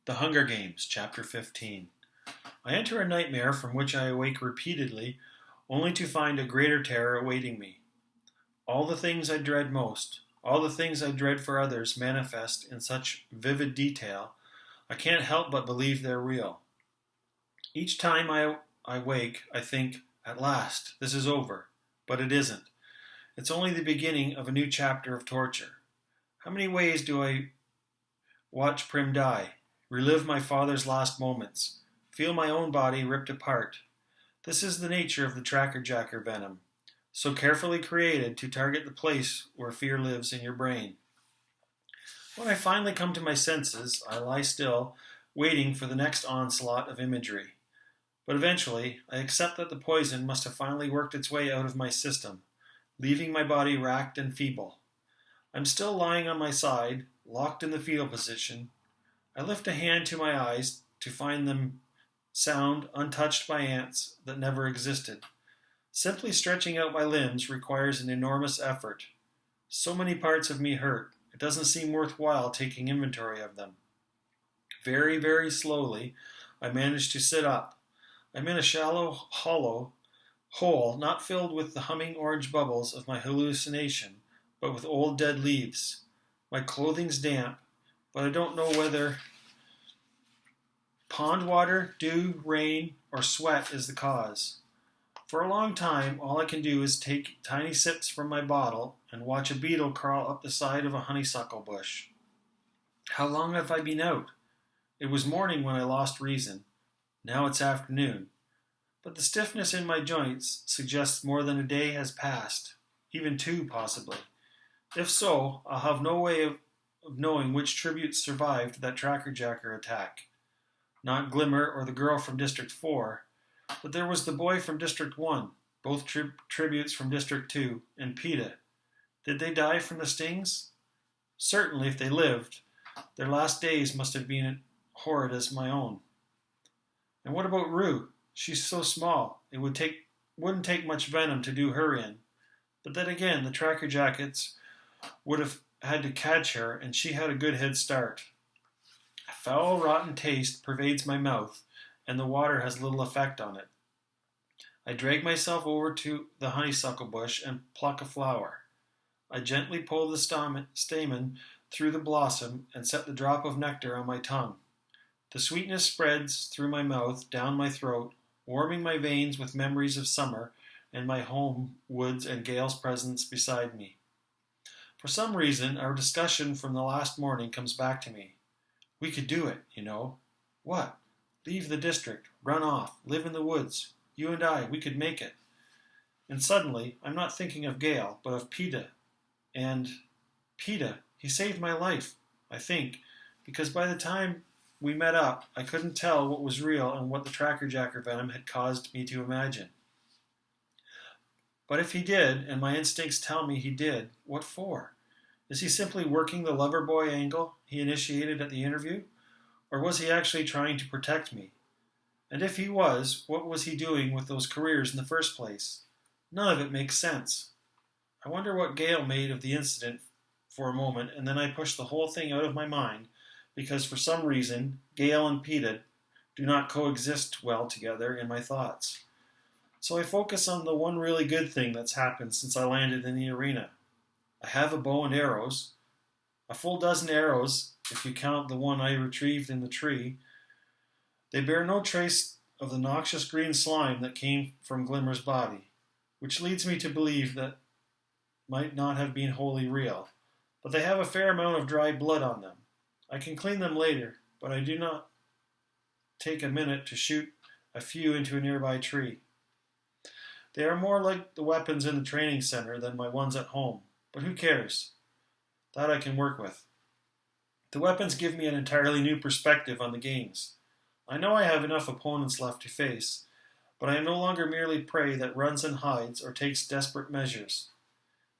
The Hunger Games, Chapter 15. I enter a nightmare from which I awake repeatedly, only to find a greater terror awaiting me. All the things I dread most, all the things I dread for others manifest in such vivid detail, I can't help but believe they're real. Each time I wake, I think, at last, this is over. But it isn't. It's only the beginning of a new chapter of torture. How many ways do I watch Prim die? Relive my father's last moments, feel my own body ripped apart. This is the nature of the tracker-jacker venom, so carefully created to target the place where fear lives in your brain. When I finally come to my senses, I lie still, waiting for the next onslaught of imagery. But eventually, I accept that the poison must have finally worked its way out of my system, leaving my body racked and feeble. I'm still lying on my side, locked in the fetal position. I lift a hand to my eyes to find them sound, untouched by ants that never existed. Simply stretching out my limbs requires an enormous effort. So many parts of me hurt, it doesn't seem worthwhile taking inventory of them. Very, very slowly, I manage to sit up. I'm in a shallow, hollow hole, not filled with the humming orange bubbles of my hallucination, but with old dead leaves. My clothing's damp, but I don't know whether pond water, dew, rain, or sweat is the cause. For a long time, all I can do is take tiny sips from my bottle and watch a beetle crawl up the side of a honeysuckle bush. How long have I been out? It was morning when I lost reason. Now it's afternoon. But the stiffness in my joints suggests more than a day has passed, even two possibly. If so, I'll have no way of knowing which tributes survived that tracker-jacker attack. Not Glimmer or the girl from District 4, but there was the boy from District 1, both tributes from District 2, and PETA. Did they die from the stings? Certainly, if they lived, their last days must have been horrid as my own. And what about Rue? She's so small, it wouldn't take much venom to do her in. But then again, the tracker jackets would have had to catch her, and she had a good head start. A foul, rotten taste pervades my mouth, and the water has little effect on it. I drag myself over to the honeysuckle bush and pluck a flower. I gently pull the stamen through the blossom and set the drop of nectar on my tongue. The sweetness spreads through my mouth, down my throat, warming my veins with memories of summer and my home, woods, and Gail's presence beside me. For some reason, our discussion from the last morning comes back to me. We could do it, you know. What? Leave the district, run off, live in the woods. You and I, we could make it. And suddenly, I'm not thinking of Gail, but of PETA. And PETA, he saved my life, I think, because by the time we met up, I couldn't tell what was real and what the tracker-jacker venom had caused me to imagine. But if he did, and my instincts tell me he did, what for? Is he simply working the lover boy angle he initiated at the interview? Or was he actually trying to protect me? And if he was, what was he doing with those careers in the first place? None of it makes sense. I wonder what Gail made of the incident for a moment, and then I push the whole thing out of my mind, because for some reason, Gail and PETA do not coexist well together in my thoughts. So I focus on the one really good thing that's happened since I landed in the arena. I have a bow and arrows, a full dozen arrows, if you count the one I retrieved in the tree. They bear no trace of the noxious green slime that came from Glimmer's body, which leads me to believe that might not have been wholly real, but they have a fair amount of dry blood on them. I can clean them later, but I do not take a minute to shoot a few into a nearby tree. They are more like the weapons in the training center than my ones at home, but who cares? That I can work with. The weapons give me an entirely new perspective on the games. I know I have enough opponents left to face, but I am no longer merely prey that runs and hides or takes desperate measures.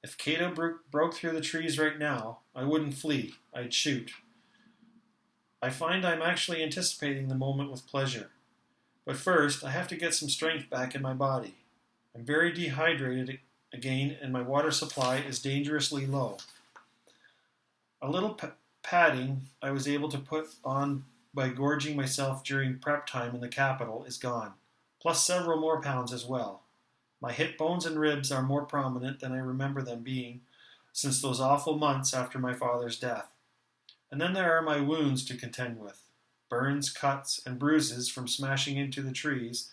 If Cato broke through the trees right now, I wouldn't flee, I'd shoot. I find I'm actually anticipating the moment with pleasure. But first, I have to get some strength back in my body. I'm very dehydrated again, and my water supply is dangerously low. A little padding I was able to put on by gorging myself during prep time in the capital is gone, plus several more pounds as well. My hip bones and ribs are more prominent than I remember them being since those awful months after my father's death. And then there are my wounds to contend with. Burns, cuts, and bruises from smashing into the trees,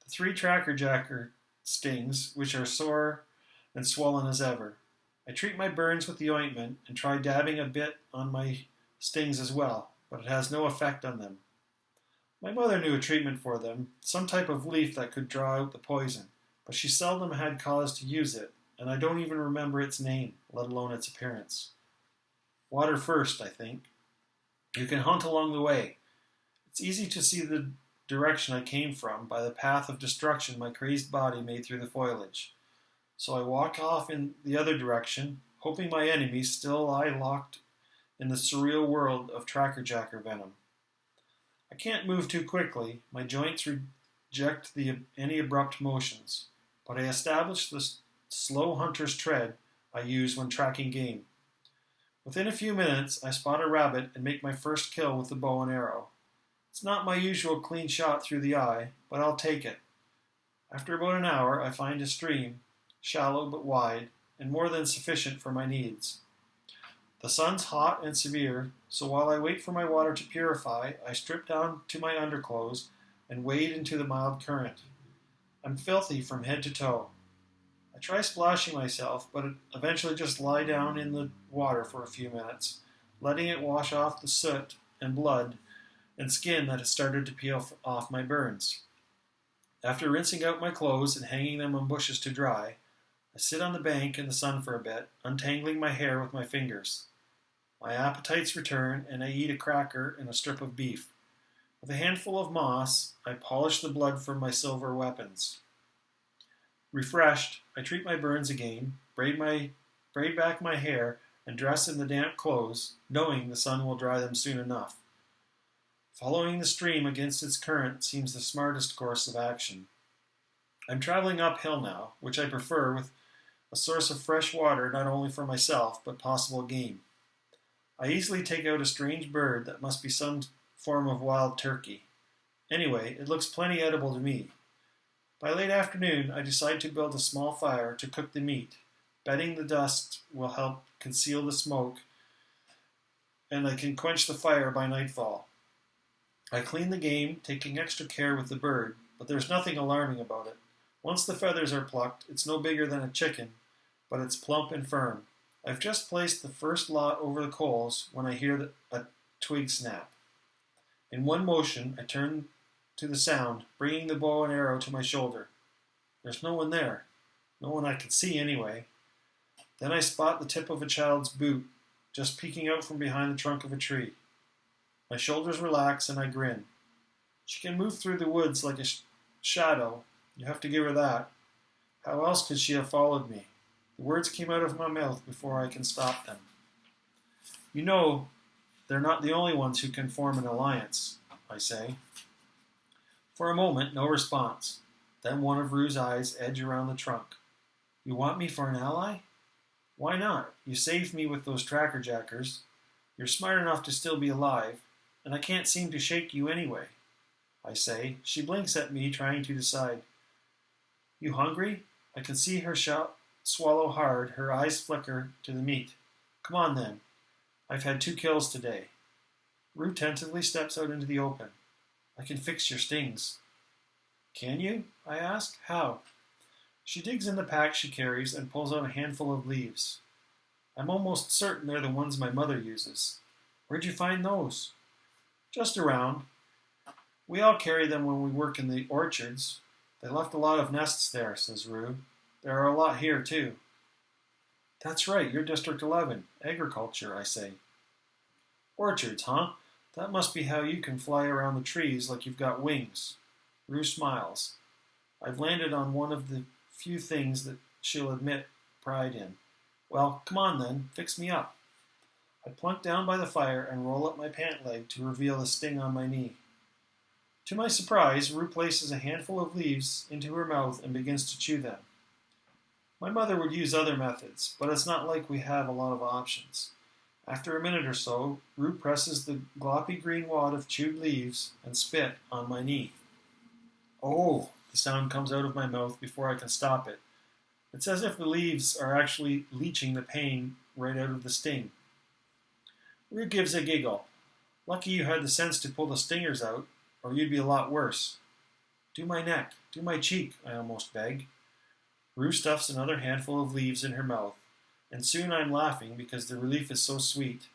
the 3 trackerjacker stings, which are sore and swollen as ever. I treat my burns with the ointment and try dabbing a bit on my stings as well, but it has no effect on them. My mother knew a treatment for them, some type of leaf that could draw out the poison, but she seldom had cause to use it, and I don't even remember its name, let alone its appearance. Water first, I think. You can hunt along the way. It's easy to see the direction I came from by the path of destruction my crazed body made through the foliage. So I walk off in the other direction, hoping my enemies still lie locked in the surreal world of trackerjacker venom. I can't move too quickly. My joints reject any abrupt motions, but I establish the slow hunter's tread I use when tracking game. Within a few minutes, I spot a rabbit and make my first kill with the bow and arrow. It's not my usual clean shot through the eye, but I'll take it. After about an hour, I find a stream, shallow but wide, and more than sufficient for my needs. The sun's hot and severe, so while I wait for my water to purify, I strip down to my underclothes and wade into the mild current. I'm filthy from head to toe. I try splashing myself, but eventually just lie down in the water for a few minutes, letting it wash off the soot and blood and skin that has started to peel off my burns. After rinsing out my clothes and hanging them on bushes to dry, I sit on the bank in the sun for a bit, untangling my hair with my fingers. My appetites return, and I eat a cracker and a strip of beef. With a handful of moss, I polish the blood from my silver weapons. Refreshed, I treat my burns again, braid back my hair, and dress in the damp clothes, knowing the sun will dry them soon enough. Following the stream against its current seems the smartest course of action. I'm traveling uphill now, which I prefer, with a source of fresh water not only for myself, but possible game. I easily take out a strange bird that must be some form of wild turkey. Anyway, it looks plenty edible to me. By late afternoon, I decide to build a small fire to cook the meat, betting the dust will help conceal the smoke, and I can quench the fire by nightfall. I clean the game, taking extra care with the bird, but there's nothing alarming about it. Once the feathers are plucked, it's no bigger than a chicken, but it's plump and firm. I've just placed the first lot over the coals when I hear a twig snap. In one motion, I turn to the sound, bringing the bow and arrow to my shoulder. There's no one there. No one I can see anyway. Then I spot the tip of a child's boot, just peeking out from behind the trunk of a tree. My shoulders relax and I grin. She can move through the woods like a shadow. You have to give her that. How else could she have followed me? The words came out of my mouth before I can stop them. You know, they're not the only ones who can form an alliance, I say. For a moment, no response. Then one of Rue's eyes edge around the trunk. You want me for an ally? Why not? You saved me with those trackerjackers. You're smart enough to still be alive, and I can't seem to shake you anyway, I say. She blinks at me, trying to decide. You hungry? I can see her swallow hard, her eyes flicker to the meat. Come on then. I've had 2 kills today. Rue tentatively steps out into the open. I can fix your stings. Can you? I ask. How? She digs in the pack she carries and pulls out a handful of leaves. I'm almost certain they're the ones my mother uses. Where'd you find those? Just around. We all carry them when we work in the orchards. They left a lot of nests there, says Rue. There are a lot here, too. That's right, you're District 11. Agriculture, I say. Orchards, huh? That must be how you can fly around the trees like you've got wings. Rue smiles. I've landed on one of the few things that she'll admit pride in. Well, come on then, fix me up. I plunk down by the fire and roll up my pant leg to reveal the sting on my knee. To my surprise, Rue places a handful of leaves into her mouth and begins to chew them. My mother would use other methods, but it's not like we have a lot of options. After a minute or so, Rue presses the gloppy green wad of chewed leaves and spit on my knee. Oh, the sound comes out of my mouth before I can stop it. It's as if the leaves are actually leaching the pain right out of the sting. Rue gives a giggle. Lucky you had the sense to pull the stingers out, or you'd be a lot worse. Do my neck, do my cheek, I almost beg. Rue stuffs another handful of leaves in her mouth, and soon I'm laughing because the relief is so sweet.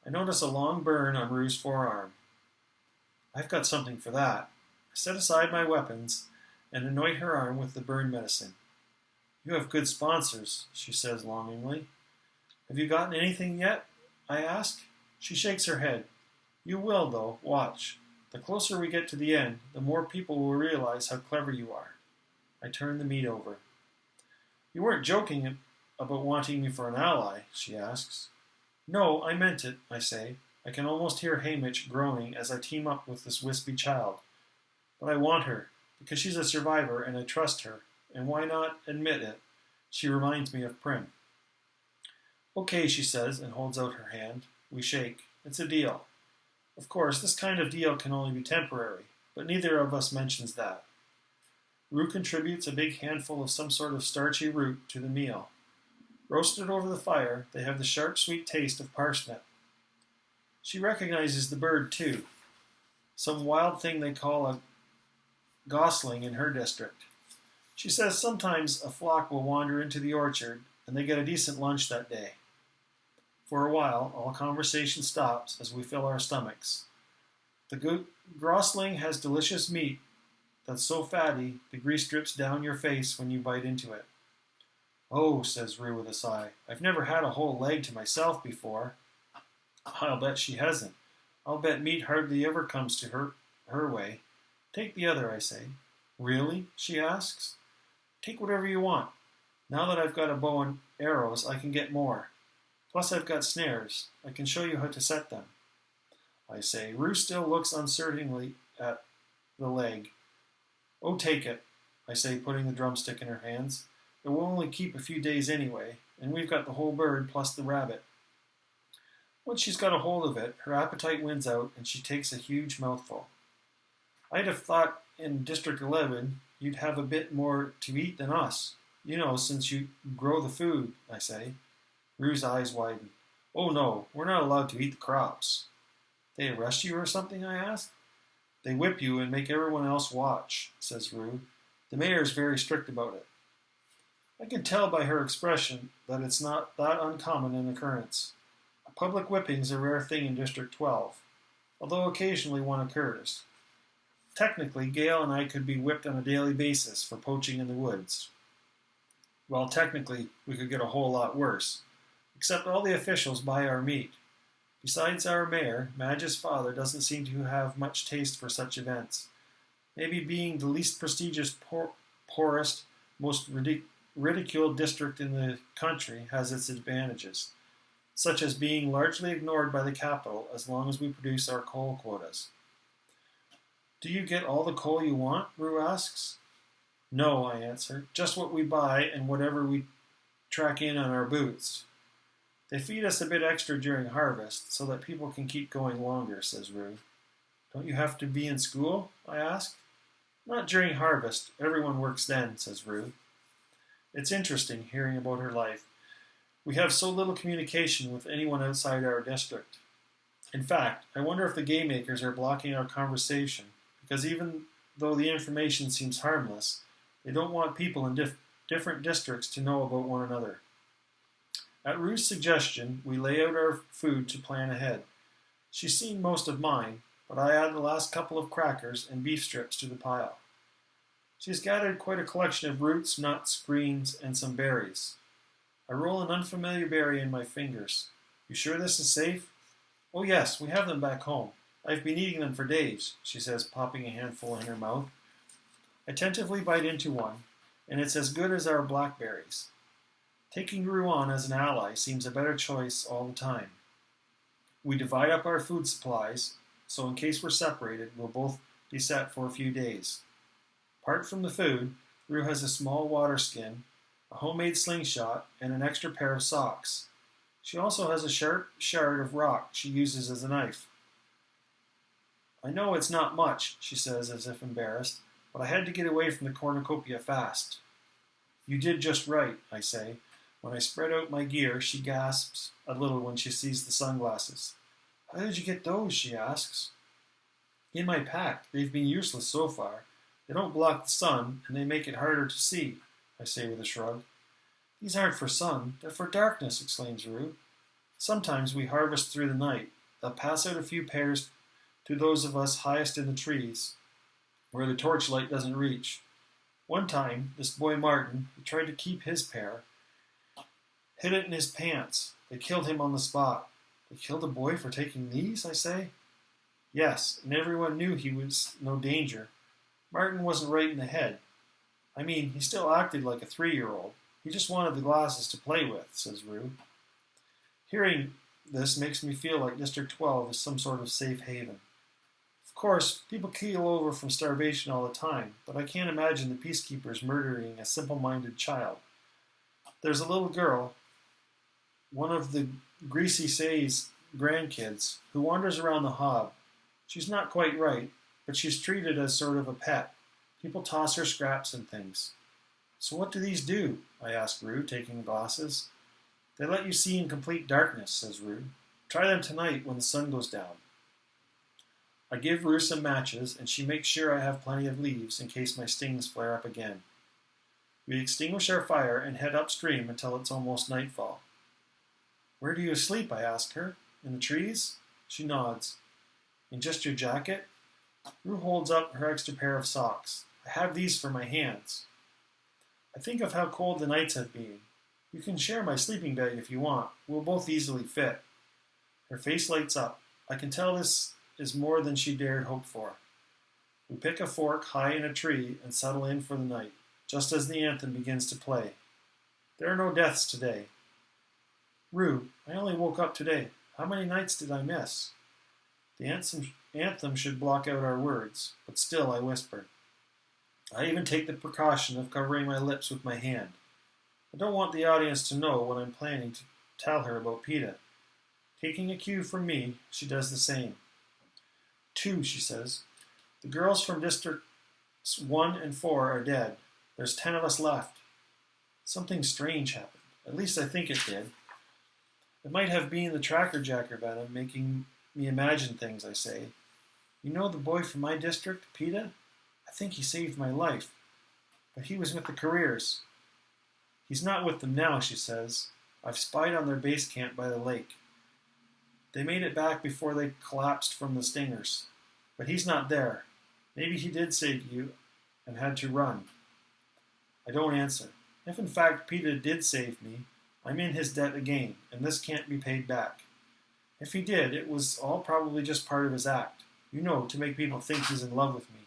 I notice a long burn on Rue's forearm. I've got something for that. I set aside my weapons and anoint her arm with the burn medicine. You have good sponsors, she says longingly. Have you gotten anything yet? I ask. She shakes her head. You will, though, watch. The closer we get to the end, the more people will realize how clever you are. I turn the meat over. You weren't joking about wanting me for an ally, she asks. No, I meant it, I say. I can almost hear Hamish groaning as I team up with this wispy child. But I want her, because she's a survivor and I trust her, and why not admit it? She reminds me of Prim. Okay, she says, and holds out her hand. We shake. It's a deal. Of course, this kind of deal can only be temporary, but neither of us mentions that. Rue contributes a big handful of some sort of starchy root to the meal. Roasted over the fire, they have the sharp, sweet taste of parsnip. She recognizes the bird, too. Some wild thing they call a gosling in her district. She says sometimes a flock will wander into the orchard, and they get a decent lunch that day. For a while, all conversation stops as we fill our stomachs. The gosling has delicious meat that's so fatty the grease drips down your face when you bite into it. Oh, says Rue with a sigh, I've never had a whole leg to myself before. I'll bet she hasn't. I'll bet meat hardly ever comes to her way. Take the other, I say. Really? She asks. Take whatever you want. Now that I've got a bow and arrows, I can get more. Plus I've got snares. I can show you how to set them. I say. Rue still looks uncertainly at the leg. Oh, take it, I say, putting the drumstick in her hands. It will only keep a few days anyway, and we've got the whole bird plus the rabbit. Once she's got a hold of it, her appetite wins out, and she takes a huge mouthful. I'd have thought in District 11 you'd have a bit more to eat than us. You know, since you grow the food, I say. Rue's eyes widen. Oh no, we're not allowed to eat the crops. They arrest you or something, I ask. They whip you and make everyone else watch, says Rue. The mayor's very strict about it. I can tell by her expression that it's not that uncommon an occurrence. A public whipping's a rare thing in District 12, although occasionally one occurs. Technically, Gail and I could be whipped on a daily basis for poaching in the woods. Well, technically, we could get a whole lot worse, except all the officials buy our meat. Besides our mayor, Madge's father doesn't seem to have much taste for such events. Maybe being the least prestigious, poorest, most ridiculed district in the country has its advantages, such as being largely ignored by the capital as long as we produce our coal quotas. Do you get all the coal you want? Rue asks. No, I answer, just what we buy and whatever we track in on our boots. They feed us a bit extra during harvest so that people can keep going longer, says Rue. Don't you have to be in school? I ask. Not during harvest. Everyone works then, says Rue. It's interesting hearing about her life. We have so little communication with anyone outside our district. In fact, I wonder if the game makers are blocking our conversation, because even though the information seems harmless, they don't want people in different districts to know about one another. At Rue's suggestion, we lay out our food to plan ahead. She's seen most of mine, but I add the last couple of crackers and beef strips to the pile. She's gathered quite a collection of roots, nuts, greens, and some berries. I roll an unfamiliar berry in my fingers. You sure this is safe? Oh yes, we have them back home. I've been eating them for days, she says, popping a handful in her mouth. I tentatively bite into one, and it's as good as our blackberries. Taking Rue on as an ally seems a better choice all the time. We divide up our food supplies, so in case we're separated, we'll both be set for a few days. Apart from the food, Rue has a small water skin, a homemade slingshot, and an extra pair of socks. She also has a sharp shard of rock she uses as a knife. I know it's not much, she says as if embarrassed, but I had to get away from the cornucopia fast. You did just right, I say. When I spread out my gear, she gasps a little when she sees the sunglasses. How did you get those, she asks. In my pack. They've been useless so far. They don't block the sun, and they make it harder to see, I say with a shrug. These aren't for sun, they're for darkness, exclaims Rue. Sometimes we harvest through the night. They'll pass out a few pairs to those of us highest in the trees, where the torchlight doesn't reach. One time, this boy Martin, who tried to keep his pair, hid it in his pants. They killed him on the spot. They killed a boy for taking these, I say? Yes, and everyone knew he was no danger. Martin wasn't right in the head. I mean, he still acted like a 3-year-old. He just wanted the glasses to play with, says Rue. Hearing this makes me feel like District 12 is some sort of safe haven. Of course, people keel over from starvation all the time, but I can't imagine the peacekeepers murdering a simple-minded child. There's a little girl, one of the Greasy Say's grandkids, who wanders around the hob. She's not quite right, but she's treated as sort of a pet. People toss her scraps and things. So what do these do? I ask Rue, taking the glasses. They let you see in complete darkness, says Rue. Try them tonight when the sun goes down. I give Rue some matches, and she makes sure I have plenty of leaves in case my stings flare up again. We extinguish our fire and head upstream until it's almost nightfall. Where do you sleep? I ask her. In the trees? She nods. In just your jacket? Rue holds up her extra pair of socks. I have these for my hands. I think of how cold the nights have been. You can share my sleeping bag if you want. We'll both easily fit. Her face lights up. I can tell this is more than she dared hope for. We pick a fork high in a tree and settle in for the night, just as the anthem begins to play. There are no deaths today. Rue, I only woke up today. How many nights did I miss? The anthem should block out our words, but still I whisper. I even take the precaution of covering my lips with my hand. I don't want the audience to know what I'm planning to tell her about PETA. Taking a cue from me, she does the same. 2, she says. The girls from Districts 1 and 4 are dead. There's 10 of us left. Something strange happened. At least I think it did. It might have been the tracker jacker venom making me imagine things, I say. You know the boy from my district, PETA? I think he saved my life. But he was with the careers. He's not with them now, she says. I've spied on their base camp by the lake. They made it back before they collapsed from the stingers. But he's not there. Maybe he did save you and had to run. I don't answer. If in fact PETA did save me, I'm in his debt again, and this can't be paid back. If he did, it was all probably just part of his act. You know, to make people think he's in love with me.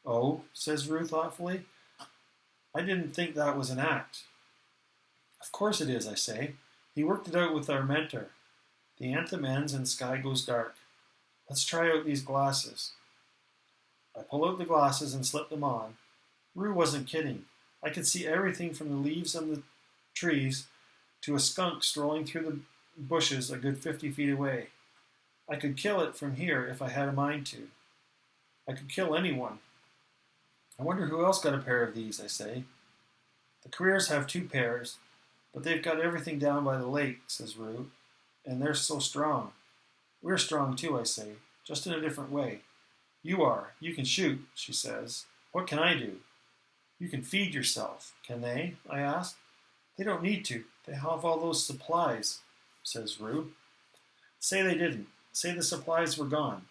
Oh, says Rue thoughtfully. I didn't think that was an act. Of course it is, I say. He worked it out with our mentor. The anthem ends and the sky goes dark. Let's try out these glasses. I pull out the glasses and slip them on. Rue wasn't kidding. I could see everything from the leaves on the trees to a skunk strolling through the bushes a good 50 feet away. I could kill it from here if I had a mind to. I could kill anyone. I wonder who else got a pair of these, I say. The careers have 2 pairs, but they've got everything down by the lake, says Rue, and they're so strong. We're strong too, I say, just in a different way. You are. You can shoot, she says. What can I do? You can feed yourself. Can they? I ask. They don't need to. They have all those supplies, says Rue. Say they didn't. Say the supplies were gone.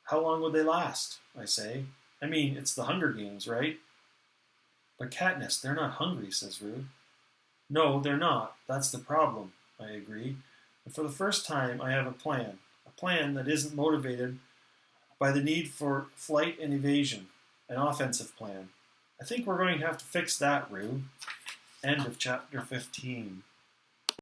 How long would they last? I say. I mean, it's the Hunger Games, right? But Katniss, they're not hungry, says Rue. No, they're not. That's the problem, I agree. And for the first time, I have a plan that isn't motivated by the need for flight and evasion, an offensive plan. I think we're going to have to fix that, Rue. End of chapter 15.